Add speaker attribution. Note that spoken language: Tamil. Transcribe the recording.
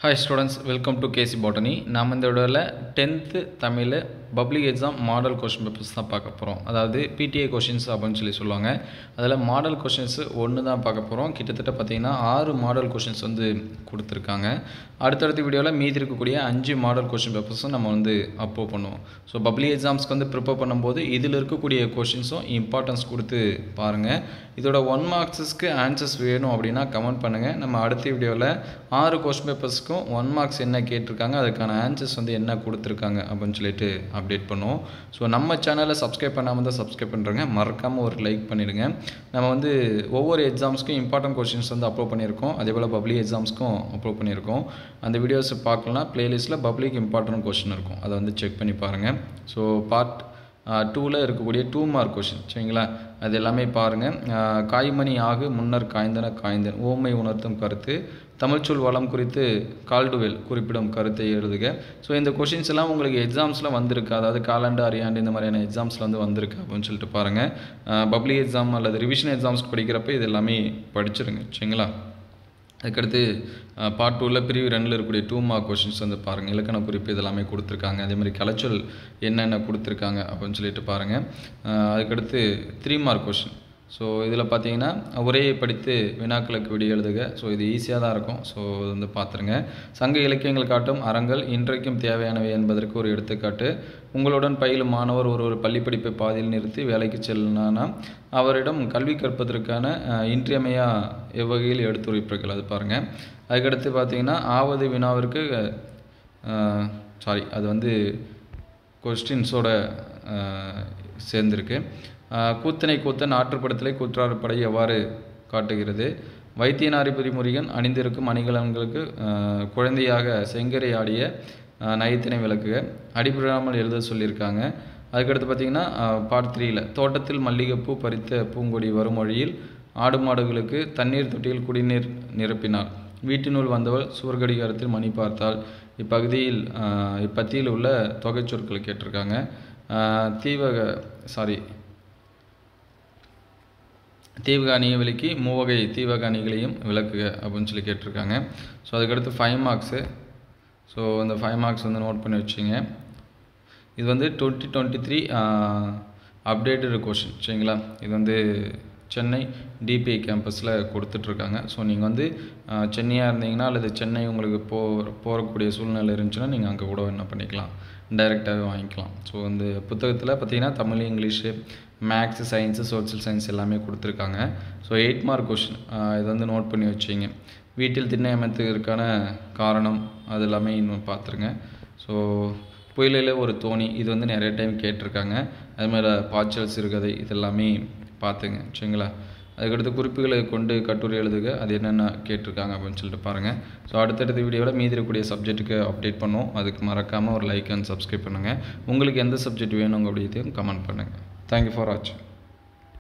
Speaker 1: Hi students, welcome to KC Botany. நாம் இந்த வீடியோவில் 10th Tamil public exam model question papers தான் பார்க்க போகிறோம். அதாவது PTA கொஷின்ஸ் அப்படின்னு சொல்லுவாங்க. அதில் மாடல் கொஷின்ஸ் ஒன்று தான் பார்க்க போகிறோம். கிட்டத்தட்ட பார்த்தீங்கன்னா 6 மாடல் கொஷின்ஸ் வந்து கொடுத்துருக்காங்க. அடுத்தடுத்த வீடியோவில் மீதி இருக்கக்கூடிய 5 மாடல் கொஷின் பேப்பர்ஸும் நம்ம வந்து அப்லோட் பண்ணுவோம். ஸோ பப்ளிக் எக்ஸாம்ஸ்க்கு வந்து ப்ரிப்பேர் பண்ணும்போது இதில் இருக்கக்கூடிய கொஷின்ஸும் இம்பார்ட்டன்ஸ் கொடுத்து பாருங்கள். இதோட 1 மார்க்ஸஸ்க்கு ஆன்சர்ஸ் வேணும் அப்படின்னா கமெண்ட் பண்ணுங்கள். நம்ம அடுத்த வீடியோவில் 6 கொஷின் பேப்பர்ஸ்க்கும் 1 மார்க்ஸ் என்ன கேட்டிருக்காங்க, அதுக்கான ஆன்சர்ஸ் வந்து என்ன கொடுத்துருக்காங்க அப்படின்னு சொல்லிட்டு அப்டேட் பண்ணுவோம். ஸோ நம்ம சேனலை சப்ஸ்கிரைப் பண்ணாமல் தான் சப்ஸ்கிரைப் பண்ணுறேங்க. மறக்காமல் ஒரு லைக் பண்ணிடுங்க. நம்ம வந்து ஒவ்வொரு எக்ஸாம்ஸ்க்கும் இம்பார்ட்டன்ட் கொஷின்ஸ் வந்து அப்லோட் பண்ணியிருக்கோம். அதே போல் பப்ளிக் எக்ஸாம்ஸ்க்கும் அப்லோட் பண்ணியிருக்கோம். அந்த வீடியோஸ் பார்க்கலாம். பிளேலிஸ்ட்டில் பப்ளிக் இம்பார்ட்டன்ட் கொஷின் இருக்கும், அதை வந்து செக் பண்ணி பாருங்கள். ஸோ பார்ட் 2ல் இருக்கக்கூடிய 2 மார்க் கொஷின் சரிங்களா, அது எல்லாமே பாருங்கள். காய்மணி ஆகு முன்னர் காய்ந்தன காய்ந்தன் ஓமை உணர்த்தும் கருத்து தமிழ்ச்சொல் வளம் குறித்து கால்டுவெல் குறிப்பிடும் கருத்தை எழுதுக. ஸோ இந்த கொஷின்ஸ் எல்லாம் உங்களுக்கு எக்ஸாம்ஸில் வந்திருக்கு, அதாவது காலாண்டு அரையாண்டு இந்த மாதிரியான எக்ஸாம்ஸில் வந்து வந்திருக்கு அப்படின்னு சொல்லிட்டு பாருங்கள். பப்ளிக் எக்ஸாம் அல்லது ரிவிஷன் எக்ஸாம்ஸ்க்கு படிக்கிறப்ப இது எல்லாமே படிச்சிருங்க சரிங்களா. அதுக்கடுத்து பார்ட் 2ல் பிரிவு 2ல் இருக்கக்கூடிய 2 மார்க் கொஷின்ஸ் வந்து பாருங்கள். இலக்கண குறிப்பு இதெல்லாமே கொடுத்துருக்காங்க. அதேமாதிரி கலைச்சொல் என்னென்ன கொடுத்துருக்காங்க அப்படின்னு சொல்லிட்டு பாருங்கள். அதுக்கடுத்து 3 மார்க் கொஷின். ஸோ இதில் பார்த்தீங்கன்னா உரையை படித்து வினாக்களுக்கு விடை எழுதுக. ஸோ இது ஈஸியாக தான் இருக்கும். ஸோ இது வந்து பார்த்துருங்க. சங்க இலக்கியங்கள் காட்டும் அறங்கள் இன்றைக்கும் தேவையானவை என்பதற்கு ஒரு எடுத்துக்காட்டு. உங்களுடன் பயிலும் மாணவர் ஒரு பள்ளிப்படிப்பை பாதியில் நிறுத்தி வேலைக்கு செல்லினா அவரிடம் கல்வி கற்பதற்கான இன்றியமையா எவ்வகையில் எடுத்துரைப்பீர்கள், அது பாருங்கள். அதுக்கடுத்து பார்த்தீங்கன்னா ஆவது வினாவிற்கு அது வந்து கொஸ்டின்ஸோட சேர்ந்துருக்கு. கூத்தனை கூத்தன் ஆற்றுப்படத்திலே கூற்றாறுப்படை எவ்வாறு காட்டுகிறது. வைத்தியநாரிபுரி முருகன் அணிந்திருக்கும் அணிகலன்களுக்கு குழந்தையாக செங்கரை ஆடிய நயத்தினை விளக்குக. அடிபடாமல் எழுத சொல்லியிருக்காங்க. அதுக்கடுத்து பார்த்திங்கன்னா பார்ட் 3ல் தோட்டத்தில் மல்லிகைப்பூ பறித்த பூங்கொடி வரும் வழியில் ஆடு மாடுகளுக்கு தண்ணீர் தொட்டியில் குடிநீர் நிரப்பினாள். வீட்டினுள் வந்தவள் சுவர்கடிகாரத்தில் மணி பார்த்தாள். இப்பத்தியில் உள்ள தொகை சொற்கள் கேட்டிருக்காங்க. தீவக அணியை விளக்கி மூவகை தீவக அணிகளையும் விளக்குக அப்படின்னு சொல்லி கேட்டிருக்காங்க. ஸோ அதுக்கடுத்து 5 மார்க்ஸு. ஸோ அந்த 5 மார்க்ஸ் வந்து நோட் பண்ணி வச்சுங்க. இது வந்து 2023 அப்டேட்டடு கொஷின் சரிங்களா. இது வந்து சென்னை டிபிஐ கேம்பஸில் கொடுத்துட்ருக்காங்க. ஸோ நீங்கள் வந்து சென்னையாக இருந்தீங்கன்னா அல்லது சென்னை உங்களுக்கு போகக்கூடிய சூழ்நிலை இருந்துச்சுன்னா நீங்கள் அங்கே கூட என்ன பண்ணிக்கலாம், டைரெக்டாகவே வாங்கிக்கலாம். ஸோ இந்த புத்தகத்தில் பார்த்தீங்கன்னா Tamil, English, maths, science, social science எல்லாமே கொடுத்துருக்காங்க. ஸோ 8 மார்க் கொஷின் இதை வந்து நோட் பண்ணி வச்சிங்க. வீட்டில் திண்ணை அமைத்ததற்கான காரணம் அது எல்லாமே இன்னும் பார்த்துருங்க. ஸோ புயலில் ஒரு தோணி இது வந்து நிறைய டைம் கேட்டிருக்காங்க. அதுமாதிரி பாய்ச்சல் சிறுகதை இதெல்லாமே பார்த்துங்க சரிங்களா. அதுக்கடுத்து குறிப்புகளை கொண்டு கட்டுரை எழுதுக, அது என்னென்ன கேட்டிருக்காங்க அப்படின்னு சொல்லிட்டு பாருங்கள். ஸோ அடுத்தடுத்த வீடியோவில் மீதி இருக்கக்கூடிய சப்ஜெக்ட்டுக்கு அப்டேட் பண்ணுவோம். அதுக்கு மறக்காமல் ஒரு லைக் அண்ட் சப்ஸ்கிரைப் பண்ணுங்கள். உங்களுக்கு எந்த சப்ஜெக்ட் வேணுங்க அப்படிங்கிறதையும் கமெண்ட் பண்ணுங்கள். தேங்க்யூ ஃபார் வாட்சிங்.